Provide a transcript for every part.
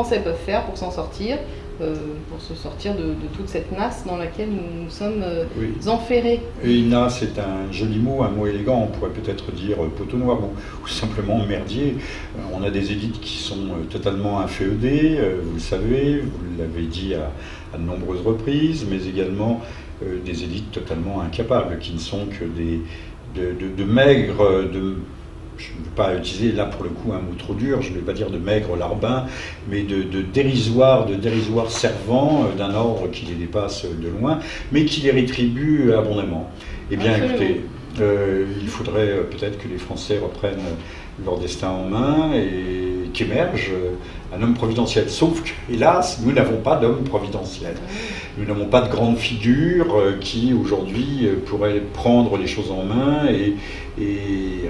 Français peuvent faire pour s'en sortir, pour se sortir de toute cette nasse dans laquelle nous sommes enferrés. Et nasse, c'est un joli mot, un mot élégant, on pourrait peut-être dire poteau noir ou simplement merdier. On a des élites qui sont totalement inféodées, vous le savez, vous l'avez dit à de nombreuses reprises, mais également des élites totalement incapables, qui ne sont que de maigres, je ne veux pas utiliser là pour le coup un mot trop dur, je ne vais pas dire de maigres larbins, mais de dérisoires servants d'un ordre qui les dépasse de loin, mais qui les rétribue abondamment. Eh bien écoutez, il faudrait peut-être que les Français reprennent leur destin en main et qu'émerge un homme providentiel. Sauf que, hélas, nous n'avons pas d'homme providentiel. Nous n'avons pas de grande figure qui, aujourd'hui, pourrait prendre les choses en main et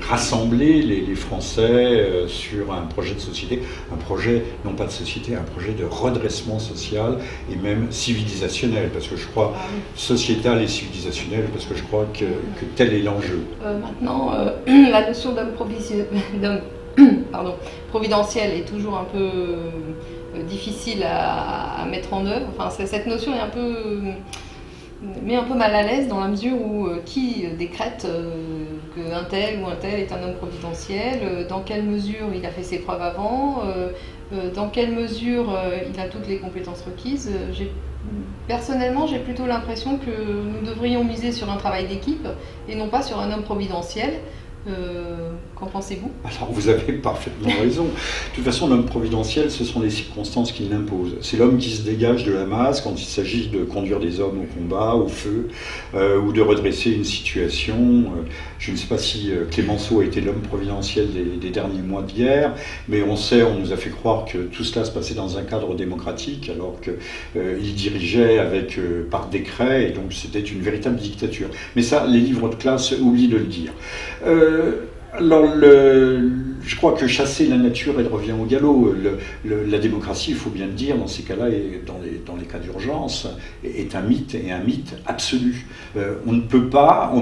rassembler les Français sur un projet de société, un projet, non pas de société, un projet de redressement social et même civilisationnel, parce que je crois, sociétal et civilisationnel, parce que je crois que tel est l'enjeu. Maintenant, la notion d'homme providentiel est toujours un peu difficile à mettre en œuvre. Enfin, cette notion est met un peu mal à l'aise dans la mesure où qui décrète qu'un tel ou un tel est un homme providentiel, dans quelle mesure il a fait ses preuves avant, dans quelle mesure il a toutes les compétences requises. Personnellement, j'ai plutôt l'impression que nous devrions miser sur un travail d'équipe et non pas sur un homme providentiel. Qu'en pensez-vous ? Alors vous avez parfaitement raison. De toute façon, l'homme providentiel, ce sont les circonstances qui l'imposent. C'est l'homme qui se dégage de la masse quand il s'agit de conduire des hommes au combat, au feu, ou de redresser une situation. Je ne sais pas si Clémenceau a été l'homme providentiel des derniers mois de guerre, mais on nous a fait croire que tout cela se passait dans un cadre démocratique, alors qu'il dirigeait par décret, et donc c'était une véritable dictature. Mais ça, les livres de classe oublient de le dire. Alors, je crois que chasser la nature, elle revient au galop. La démocratie, il faut bien le dire, dans ces cas-là, et dans les cas d'urgence, est un mythe, et un mythe absolu. On ne peut pas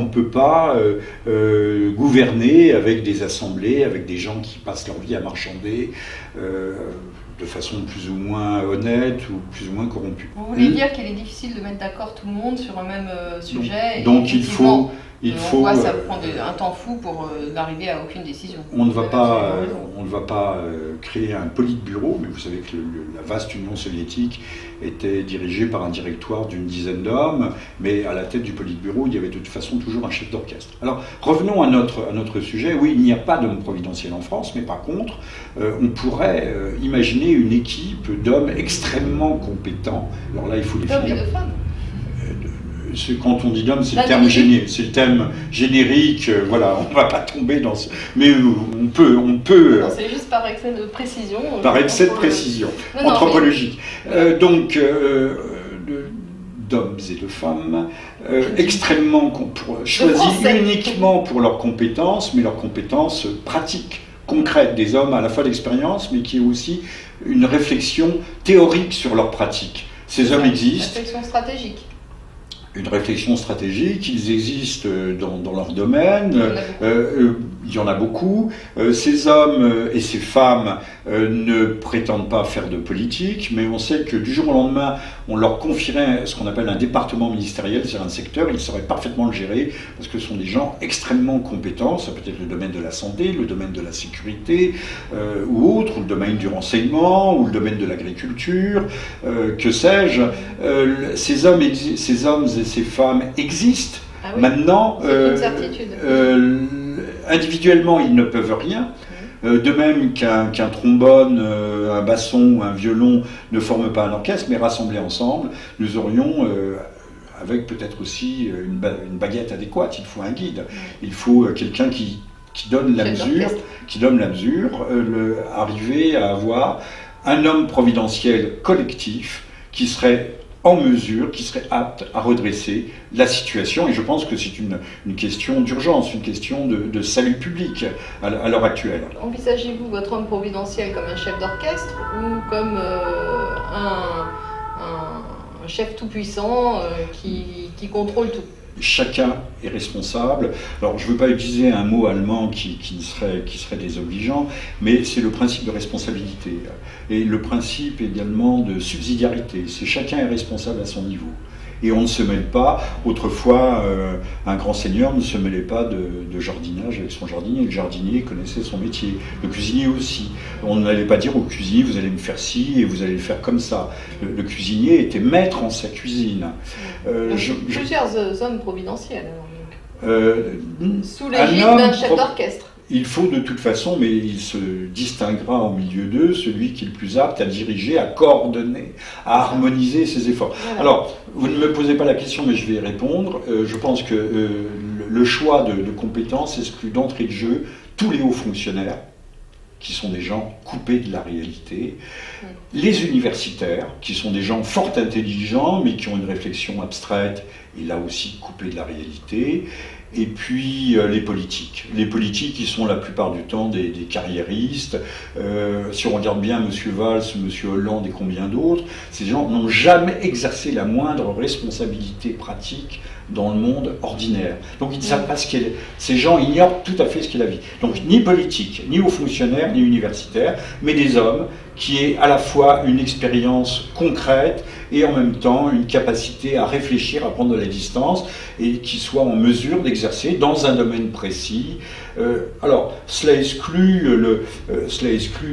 gouverner avec des assemblées, avec des gens qui passent leur vie à marchander, de façon plus ou moins honnête ou plus ou moins corrompue. Vous voulez dire qu'il est difficile de mettre d'accord tout le monde sur un même sujet. Donc il faut... On voit ça prend un temps fou pour n'arriver à aucune décision. On ne va pas créer un politburo, mais vous savez que la vaste Union soviétique était dirigée par un directoire d'une dizaine d'hommes, mais à la tête du politburo, il y avait de toute façon toujours un chef d'orchestre. Alors revenons à notre sujet. Oui, il n'y a pas d'homme providentiel en France, mais par contre, on pourrait imaginer une équipe d'hommes extrêmement compétents. Alors là, il faut définir. D'hommes et de femmes. Quand on dit d'homme, c'est le terme générique, voilà, on ne va pas tomber dans ce... Mais on peut... Non, c'est juste par excès de précision. Par excès de précision, anthropologique. Donc, d'hommes et de femmes, extrêmement choisis uniquement pour leurs compétences, mais leurs compétences pratiques, concrètes, des hommes à la fois d'expérience, mais qui ont aussi une réflexion théorique sur leurs pratiques. Ces hommes existent. Réflexion stratégique. Une réflexion stratégique, ils existent dans leur domaine, il y en a beaucoup. Ces hommes et ces femmes ne prétendent pas faire de politique, mais on sait que du jour au lendemain, on leur confierait ce qu'on appelle un département ministériel, c'est-à-dire un secteur, ils sauraient parfaitement le gérer, parce que ce sont des gens extrêmement compétents, ça peut être le domaine de la santé, le domaine de la sécurité, ou autre, ou le domaine du renseignement, ou le domaine de l'agriculture, que sais-je. Ces hommes et ces femmes existent. Ah oui. Maintenant, c'est une certitude. Individuellement, ils ne peuvent rien. De même qu'un trombone, un basson ou un violon ne forment pas un orchestre, mais rassemblés ensemble, nous aurions, avec peut-être aussi une baguette adéquate, il faut un guide, il faut quelqu'un qui donne la mesure, arriver à avoir un homme providentiel collectif qui serait en mesure, qui serait apte à redresser la situation. Et je pense que c'est une question d'urgence, une question de salut public à l'heure actuelle. Envisagez-vous votre homme providentiel comme un chef d'orchestre ou comme un chef tout-puissant qui contrôle tout ? chacun est responsable. Alors je ne veux pas utiliser un mot allemand qui serait désobligeant, mais c'est le principe de responsabilité et le principe également de subsidiarité. C'est chacun est responsable à son niveau. Et on ne se mêle pas, autrefois un grand seigneur ne se mêlait pas de jardinage avec son jardinier, le jardinier connaissait son métier, le cuisinier aussi. On n'allait pas dire au cuisinier vous allez me faire ci et vous allez le faire comme ça. Le cuisinier était maître en sa cuisine. Plusieurs hommes providentiels. Sous Un l'égide homme d'un chef d'orchestre. Il faut de toute façon, mais il se distinguera au milieu d'eux, celui qui est le plus apte à diriger, à coordonner, à harmoniser ses efforts. Voilà. Alors, vous ne me posez pas la question, mais je vais y répondre. Je pense que le choix de compétences exclut d'entrée de jeu tous les hauts fonctionnaires, qui sont des gens coupés de la réalité, les universitaires, qui sont des gens fort intelligents, mais qui ont une réflexion abstraite, et là aussi coupés de la réalité, et puis les politiques. Les politiques qui sont la plupart du temps des carriéristes. Si on regarde bien M. Valls, M. Hollande et combien d'autres, ces gens n'ont jamais exercé la moindre responsabilité pratique dans le monde ordinaire. Donc ils ne savent pas ce qu'est. Ces gens ignorent tout à fait ce qu'est la vie. Donc ni politique, ni hauts fonctionnaires, ni universitaires, mais des hommes qui aient à la fois une expérience concrète et en même temps une capacité à réfléchir, à prendre de la distance et qui soient en mesure d'exercer dans un domaine précis. Alors, cela exclut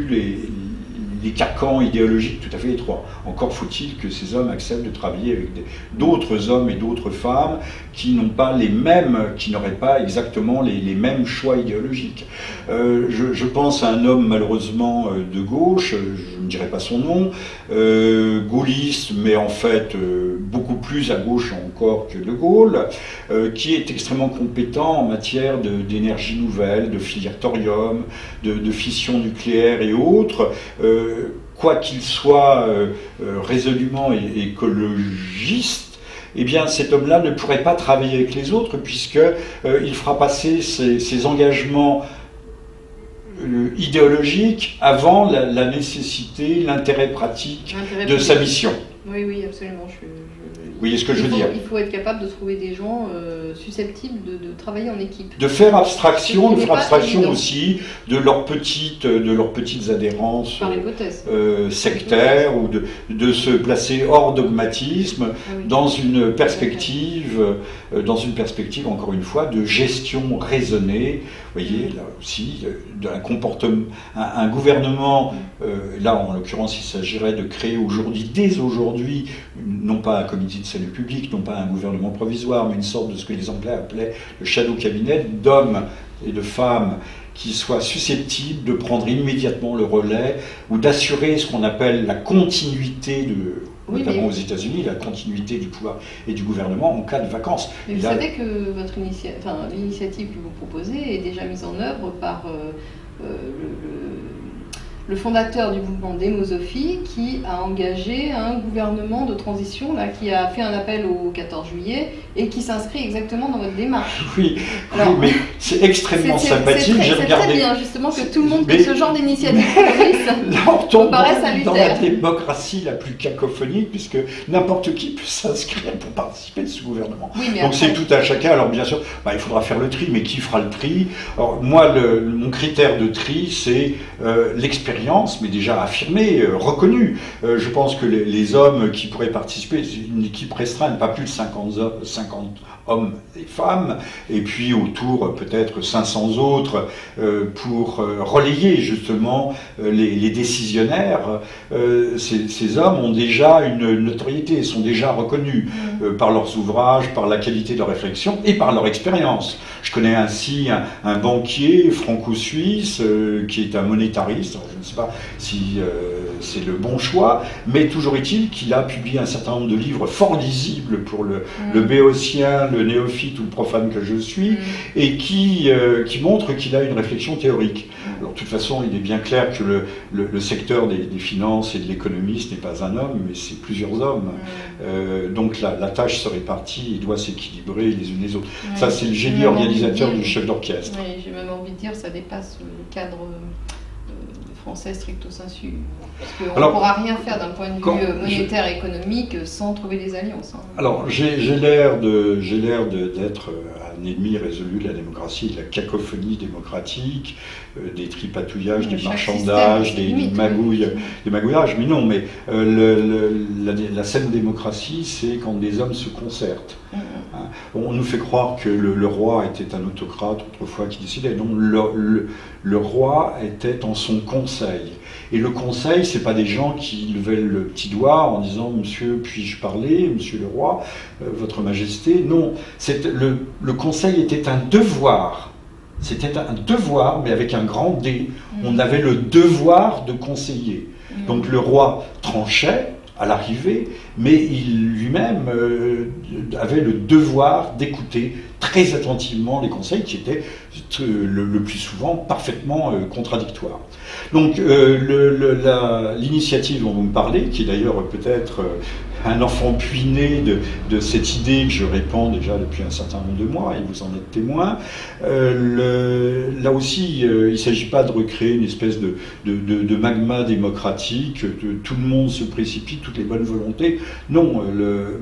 les carcans idéologiques tout à fait étroits. Encore faut-il que ces hommes acceptent de travailler avec d'autres hommes et d'autres femmes qui n'ont pas les mêmes, qui n'auraient pas exactement les mêmes choix idéologiques. Je pense à un homme malheureusement de gauche, je ne dirai pas son nom, gaulliste, mais en fait beaucoup plus à gauche encore que de Gaulle, qui est extrêmement compétent en matière d'énergie nouvelle, de filière thorium, de fission nucléaire et autres. Quoi qu'il soit résolument écologiste, eh bien cet homme-là ne pourrait pas travailler avec les autres puisqu'il fera passer ses engagements idéologiques avant la nécessité, l'intérêt pratique de sa mission. Oui, oui, absolument. Vous voyez ce que je veux dire ? Il faut être capable de trouver des gens susceptibles de travailler en équipe. De faire abstraction, aussi de leurs petites adhérences sectaires ou de se placer hors dogmatisme dans une perspective, encore une fois, de gestion raisonnée. Vous voyez, là aussi, d'un comportement, un gouvernement, là en l'occurrence il s'agirait de créer dès aujourd'hui, non pas un comité de salut public, non pas un gouvernement provisoire, mais une sorte de ce que les Anglais appelaient le shadow cabinet, d'hommes et de femmes qui soient susceptibles de prendre immédiatement le relais ou d'assurer ce qu'on appelle la continuité notamment aux États-Unis, la continuité du pouvoir et du gouvernement en cas de vacances. Mais vous savez que l'initiative que vous proposez est déjà mise en œuvre par le fondateur du mouvement Démosophie qui a engagé un gouvernement de transition là, qui a fait un appel au 14 juillet et qui s'inscrit exactement dans votre démarche. Oui, mais c'est extrêmement sympathique. C'est très bien justement que tout le monde ait ce genre d'initiative. Là, on tombe dans la démocratie la plus cacophonique puisque n'importe qui peut s'inscrire pour participer de ce gouvernement. Oui, donc après, c'est tout à chacun. Alors bien sûr, il faudra faire le tri, mais qui fera le tri ? Alors moi, mon critère de tri, c'est l'expérience, mais déjà affirmée, reconnue. Je pense que les hommes qui pourraient participer, c'est une équipe restreinte, pas plus de 50 hommes et femmes, et puis autour peut-être 500 autres pour relayer justement les décisionnaires. Ces hommes ont déjà une notoriété, sont déjà reconnus par leurs ouvrages, par la qualité de leur réflexion et par leur expérience. Je connais ainsi un banquier franco-suisse qui est un monétariste. Alors je ne sais pas si c'est le bon choix, mais toujours est-il qu'il a publié un certain nombre de livres fort lisibles pour le béotien, le néophyte ou le profane que je suis, et qui montre qu'il a une réflexion théorique. Alors de toute façon, il est bien clair que le secteur des finances et de l'économie, ce n'est pas un homme, mais c'est plusieurs hommes. Donc la tâche se répartit et doit s'équilibrer les unes les autres. Ça, c'est le génie organisateur du chef d'orchestre. Oui, j'ai même envie de dire, ça dépasse le cadre français stricto sensu. Parce qu'on ne pourra rien faire d'un point de vue monétaire et économique sans trouver des alliances. Hein. Alors, j'ai l'air d'être un ennemi résolu de la démocratie, de la cacophonie démocratique, des tripatouillages, des marchandages, des magouillages. Mais non, mais la saine démocratie, c'est quand des hommes se concertent. Hein. On nous fait croire que le roi était un autocrate autrefois qui décidait. Non, le roi était en son conseil. Et le conseil, c'est pas des gens qui levaient le petit doigt en disant « Monsieur, puis-je parler, Monsieur le roi, Votre Majesté ». Non, le conseil était un devoir. C'était un devoir, mais avec un grand D. On avait le devoir de conseiller. Donc le roi tranchait à l'arrivée, mais il lui-même avait le devoir d'écouter très attentivement les conseils qui étaient le plus souvent parfaitement contradictoires. Donc l'initiative dont vous me parlez, qui est d'ailleurs peut-être un enfant puiné de cette idée que je répands déjà depuis un certain nombre de mois, et vous en êtes témoin, là aussi, il ne s'agit pas de recréer une espèce de magma démocratique, tout le monde se précipite, toutes les bonnes volontés. Non,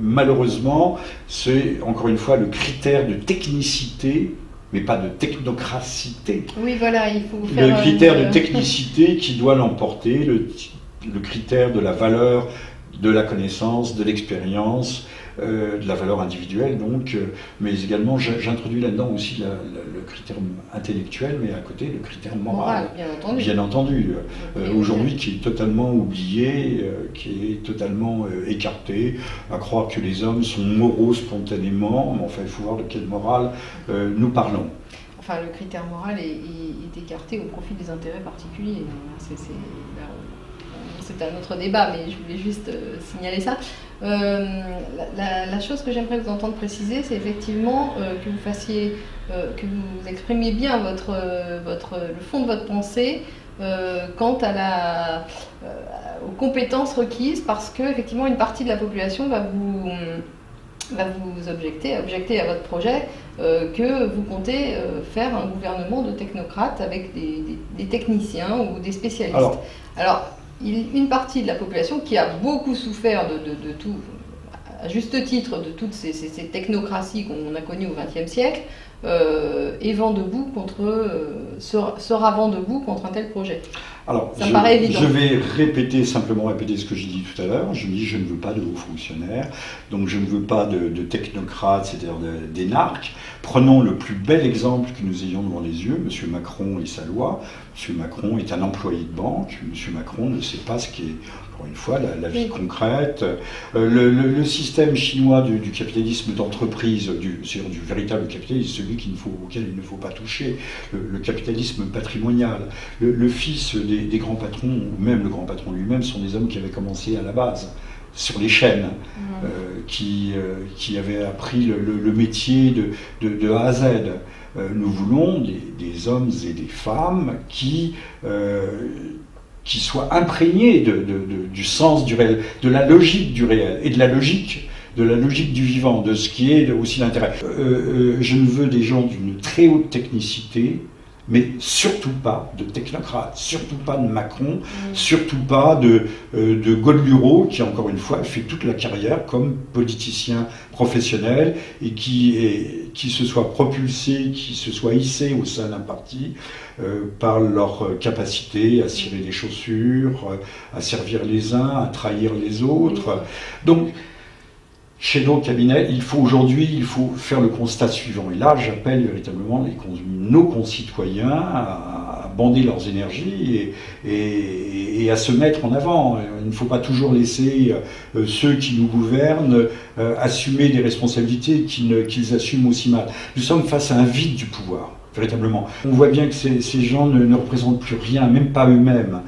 malheureusement, c'est encore une fois le critère de technicité, mais pas de technocracité. Oui, voilà, il faut faire le critère de technicité qui doit l'emporter, le critère de la valeur de la connaissance, de l'expérience, de la valeur individuelle, donc, mais également j'introduis là-dedans aussi le critère intellectuel, mais à côté le critère moral. Bien entendu. Aujourd'hui, qui est totalement oublié, qui est totalement écarté, à croire que les hommes sont moraux spontanément, mais enfin il faut voir de quelle morale nous parlons. Enfin, le critère moral est écarté au profit des intérêts particuliers. C'est un autre débat, mais je voulais juste signaler ça. La chose que j'aimerais vous entendre préciser, c'est effectivement que vous fassiez, que vous exprimiez bien le fond de votre pensée quant aux compétences requises, parce que effectivement une partie de la population va vous objecter à votre projet que vous comptez faire un gouvernement de technocrates avec des techniciens ou des spécialistes. Alors, une partie de la population qui a beaucoup souffert de tout, à juste titre, de toutes ces technocraties qu'on a connues au XXe siècle, sera vent debout contre un tel projet. Alors, ça me paraît évident. Je vais simplement répéter ce que j'ai dit tout à l'heure. Je dis je ne veux pas de hauts fonctionnaires, donc je ne veux pas de technocrates, c'est-à-dire d'énarques. Prenons le plus bel exemple que nous ayons devant les yeux, M. Macron et sa loi. M. Macron est un employé de banque, M. Macron ne sait pas ce qu'est, encore une fois, la vie concrète. Le système chinois du capitalisme d'entreprise, du véritable capitalisme, celui auquel il ne faut pas toucher, le capitalisme patrimonial, le fils des grands patrons, ou même le grand patron lui-même, sont des hommes qui avaient commencé à la base, sur les chaînes, qui avaient appris le métier de A à Z. Nous voulons des hommes et des femmes qui soient imprégnés du sens du réel, de la logique du réel, et de la logique du vivant, de ce qui est aussi l'intérêt. Je ne veux des gens d'une très haute technicité, mais surtout pas de technocrates, surtout pas de Macron, surtout pas de Godluro, qui encore une fois fait toute la carrière comme politicien professionnel et qui se soit propulsé, qui se soit hissé au sein d'un parti par leur capacité à cirer les chaussures, à servir les uns, à trahir les autres. Donc, chez nos cabinets, il faut faire le constat suivant. Et là, j'appelle véritablement nos concitoyens à bander leurs énergies et à se mettre en avant. Il ne faut pas toujours laisser ceux qui nous gouvernent assumer des responsabilités qu'ils assument aussi mal. Nous sommes face à un vide du pouvoir, véritablement. On voit bien que ces gens ne représentent plus rien, même pas eux-mêmes.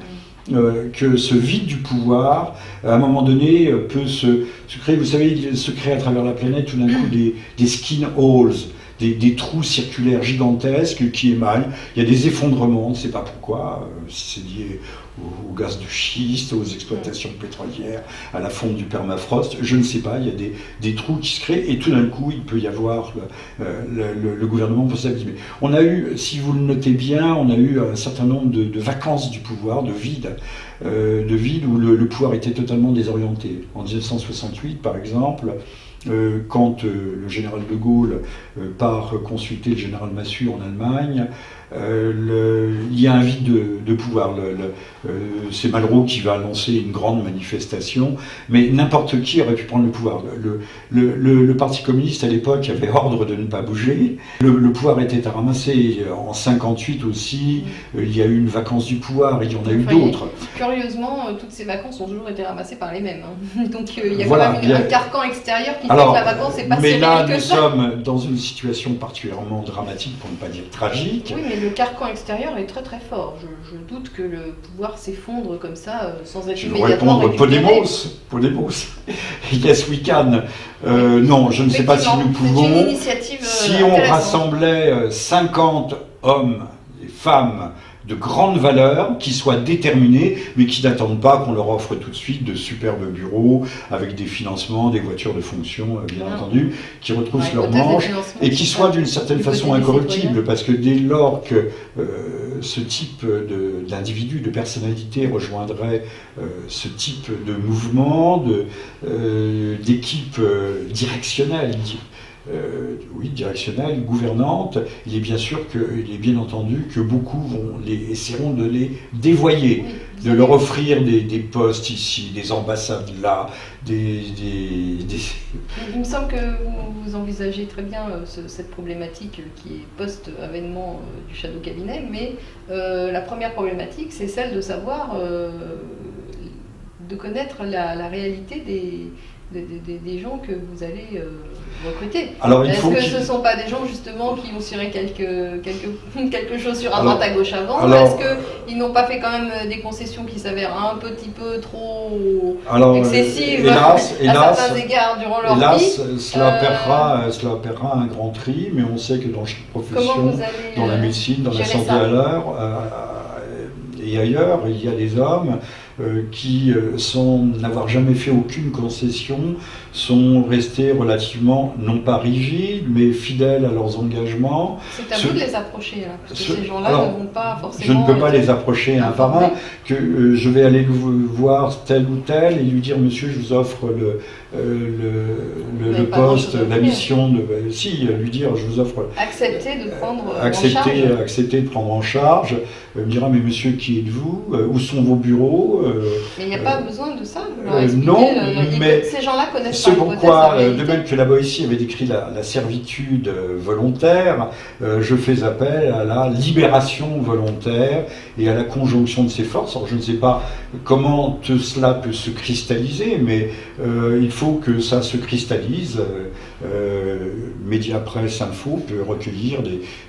Que ce vide du pouvoir, à un moment donné, peut se créer. Vous savez, il se crée à travers la planète tout d'un coup des skin holes, des trous circulaires gigantesques qui émaillent. Il y a des effondrements, on ne sait pas pourquoi, si c'est lié au gaz de schiste, aux exploitations pétrolières, à la fonte du permafrost, je ne sais pas, il y a des trous qui se créent et tout d'un coup il peut y avoir le gouvernement pour s'abîmer. On a eu, si vous le notez bien, on a eu un certain nombre de vacances du pouvoir, de vide où le pouvoir était totalement désorienté. En 1968 par exemple, quand le général de Gaulle part consulter le général Massu en Allemagne, il y a un vide de pouvoir. C'est Malraux qui va lancer une grande manifestation, mais n'importe qui aurait pu prendre le pouvoir. Le Parti communiste à l'époque avait ordre de ne pas bouger. Le pouvoir était à ramasser. En 58 aussi, il y a eu une vacance du pouvoir, il y en a eu d'autres. Curieusement, toutes ces vacances ont toujours été ramassées par les mêmes. Donc il y a voilà, quand même un carcan extérieur qui fait que la vacance n'est pas si réelle que ça. Mais là, nous sommes dans une situation particulièrement dramatique, pour ne pas dire tragique. Oui, mais le carcan extérieur est très très fort. Je doute que le pouvoir s'effondre comme ça sans être immédiatement récupéré. Podemos. Yes, we can. Non, je ne sais pas si nous pouvons. Si on rassemblait 50 hommes et femmes de grande valeur, qui soient déterminés, mais qui n'attendent pas qu'on leur offre tout de suite de superbes bureaux, avec des financements, des voitures de fonction, bien entendu, qui retroussent leurs manches, et qui soient d'une certaine façon incorruptibles, parce que dès lors que ce type d'individu, de personnalité rejoindrait ce type de mouvement, d'équipe directionnelle, directionnelle, gouvernante, il est bien entendu que beaucoup essaieront de les dévoyer, de leur offrir des postes ici, des ambassades là, Il me semble que vous envisagez très bien cette problématique qui est post-avènement du Shadow Cabinet, mais la première problématique, c'est celle de savoir, de connaître la réalité des gens que vous allez recruter. Est-ce que ce ne sont pas des gens justement qui ont tiré quelque chose sur à droite à gauche avant? Est-ce qu'ils n'ont pas fait quand même des concessions qui s'avèrent un petit peu trop excessives à certains égards durant leur vie? Cela paiera un grand tri, mais on sait que dans chaque profession, dans la médecine, dans la santé à l'heure et ailleurs, il y a des hommes qui, sans n'avoir jamais fait aucune concession, sont restés relativement, non pas rigides, mais fidèles à leurs engagements. C'est à vous de les approcher, là, parce que ces gens-là ne vont pas forcément... Je ne peux pas les approcher un par un, que je vais aller voir tel ou tel et lui dire « Monsieur, je vous offre le poste, la mission de... » Si, lui dire « Je vous offre... » Accepter de prendre en charge. Accepter de prendre en charge. Il me dira « Mais monsieur, qui êtes-vous? Où sont vos bureaux ?» Mais il n'y a pas besoin de ça. Non, mais ces gens-là connaissent c'est pourquoi, de même que la Boétie avait décrit la servitude volontaire, je fais appel à la libération volontaire et à la conjonction de ces forces. Alors je ne sais pas comment tout cela peut se cristalliser, mais il faut que ça se cristallise. Mediapresse Info peut recueillir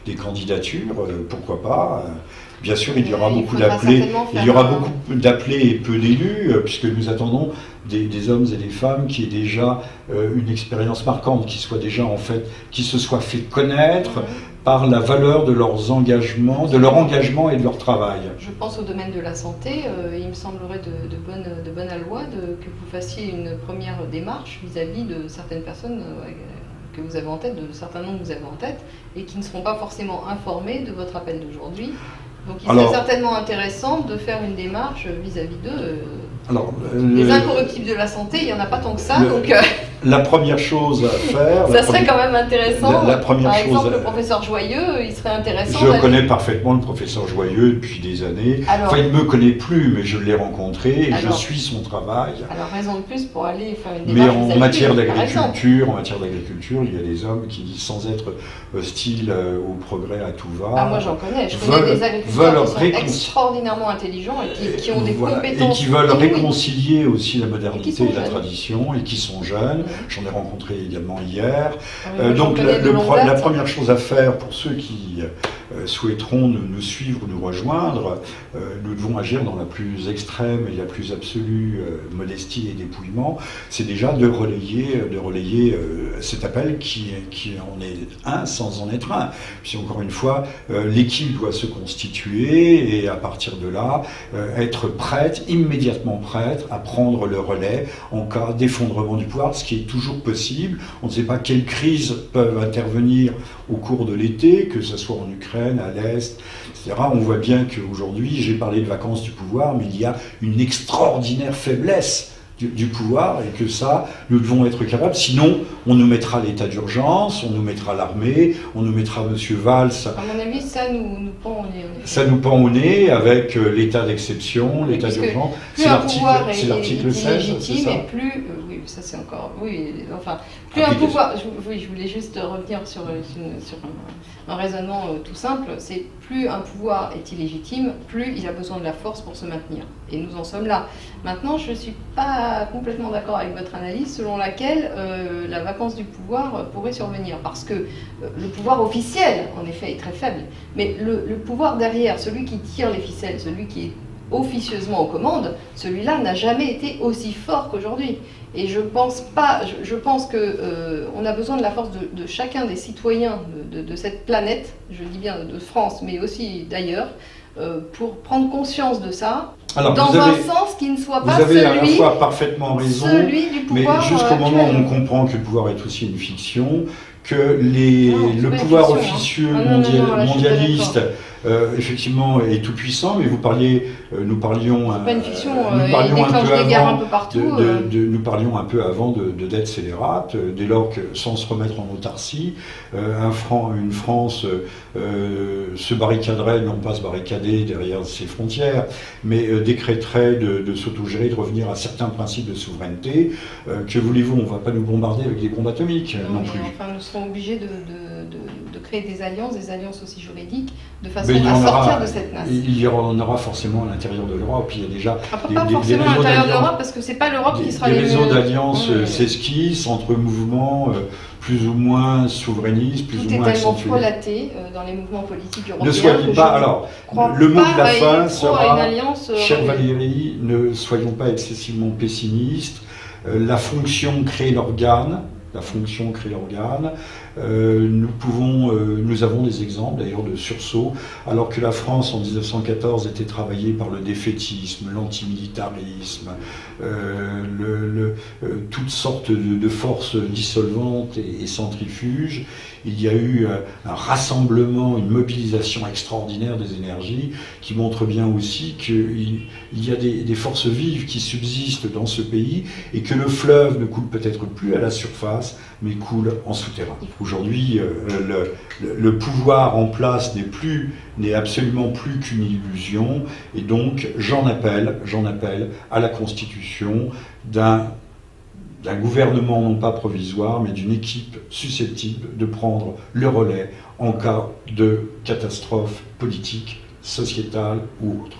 des candidatures, pourquoi pas. Bien sûr, il y aura beaucoup d'appelés et peu d'élus, puisque nous attendons des hommes et des femmes qui aient déjà une expérience marquante, qui se soient fait connaître par la valeur de leurs engagements, de leur engagement et de leur travail. Je pense au domaine de la santé. Il me semblerait de bonne loi que vous fassiez une première démarche vis-à-vis de certaines personnes que vous avez en tête, de certains noms que vous avez en tête, et qui ne seront pas forcément informés de votre appel d'aujourd'hui. Donc il serait certainement intéressant de faire une démarche vis-à-vis d'eux. Les incorruptibles de la santé, il n'y en a pas tant que ça. La première chose à faire... ça serait quand même intéressant. Par exemple, le professeur Joyeux, il serait intéressant... Je connais parfaitement le professeur Joyeux depuis des années. Il ne me connaît plus, mais je l'ai rencontré et je suis son travail. Alors, raison de plus pour aller faire une démarche. Mais en matière d'agriculture, il y a des hommes qui, sans être hostiles au progrès à tout va... moi j'en connais. Je connais des agriculteurs qui sont extraordinairement intelligents et qui ont des compétences... Et qui veulent réconcilier aussi la modernité et la tradition, et qui sont jeunes. J'en ai rencontré également hier. Donc la première chose à faire pour ceux qui souhaiteront nous suivre, nous rejoindre, nous devons agir dans la plus extrême et la plus absolue modestie et dépouillement. C'est déjà de relayer cet appel qui en est un sans en être un. Puis encore une fois, l'équipe doit se constituer et à partir de là, être prête, immédiatement prête à prendre le relais en cas d'effondrement du pouvoir, ce qui est toujours possible. On ne sait pas quelles crises peuvent intervenir au cours de l'été, que ce soit en Ukraine, à l'Est, etc. On voit bien qu'aujourd'hui, j'ai parlé de vacances du pouvoir, mais il y a une extraordinaire faiblesse du pouvoir et que ça, nous devons être capables. Sinon, on nous mettra l'état d'urgence, on nous mettra l'armée, on nous mettra Monsieur Valls. À mon avis, ça nous pend au nez. Ça nous pend au nez avec l'état d'exception, l'état d'urgence. C'est l'article 16, légitime, c'est ça. Et plus, oui, ça c'est encore, oui, enfin, plus un pouvoir. Oui, je voulais juste revenir sur un raisonnement tout simple. C'est plus un pouvoir est illégitime, plus il a besoin de la force pour se maintenir. Et nous en sommes là. Maintenant, je ne suis pas complètement d'accord avec votre analyse selon laquelle la vacance du pouvoir pourrait survenir. Parce que le pouvoir officiel, en effet, est très faible. Mais le pouvoir derrière, celui qui tire les ficelles, celui qui est officieusement aux commandes, celui-là n'a jamais été aussi fort qu'aujourd'hui. Et je pense que on a besoin de la force de chacun des citoyens de cette planète, je dis bien de France, mais aussi d'ailleurs, pour prendre conscience de ça, dans un sens qui ne soit pas celui, à la fois parfaitement raison, celui du pouvoir, mais jusqu'au moment où on comprend que le pouvoir est aussi une fiction, que le pouvoir officieux mondialiste effectivement est tout puissant, mais nous parlions un peu avant de dette scélérate, dès lors que sans se remettre en autarcie, une France se barricaderait, non pas se barricader derrière ses frontières, mais décréterait de s'autogérer, de revenir à certains principes de souveraineté. Que voulez-vous, on ne va pas nous bombarder avec des bombes atomiques non plus. Enfin, nous serons obligés de créer des alliances aussi juridiques, de façon à sortir de cette nasse. Il y en aura forcément à l'intérieur de l'Europe. Il y a déjà pas forcément à l'intérieur de l'Europe, parce que c'est pas l'Europe qui sera les réseaux d'alliances s'esquissent entre mouvements plus ou moins souverainistes, plus ou moins accentués. Tout est tellement frelaté dans les mouvements politiques européens. Ne soyez pas, alors, le mot de la fin sera, chère Valérie, ne soyons pas excessivement pessimistes. La fonction crée l'organe. Nous avons des exemples d'ailleurs de sursaut, alors que la France en 1914 était travaillée par le défaitisme, l'antimilitarisme, toutes sortes de forces dissolvantes et centrifuges. Il y a eu un rassemblement, une mobilisation extraordinaire des énergies qui montre bien aussi qu'il y a des forces vives qui subsistent dans ce pays et que le fleuve ne coule peut-être plus à la surface, mais coule en souterrain. Aujourd'hui, le pouvoir en place n'est absolument plus qu'une illusion, et donc j'en appelle à la constitution d'un gouvernement non pas provisoire, mais d'une équipe susceptible de prendre le relais en cas de catastrophe politique, sociétale ou autre.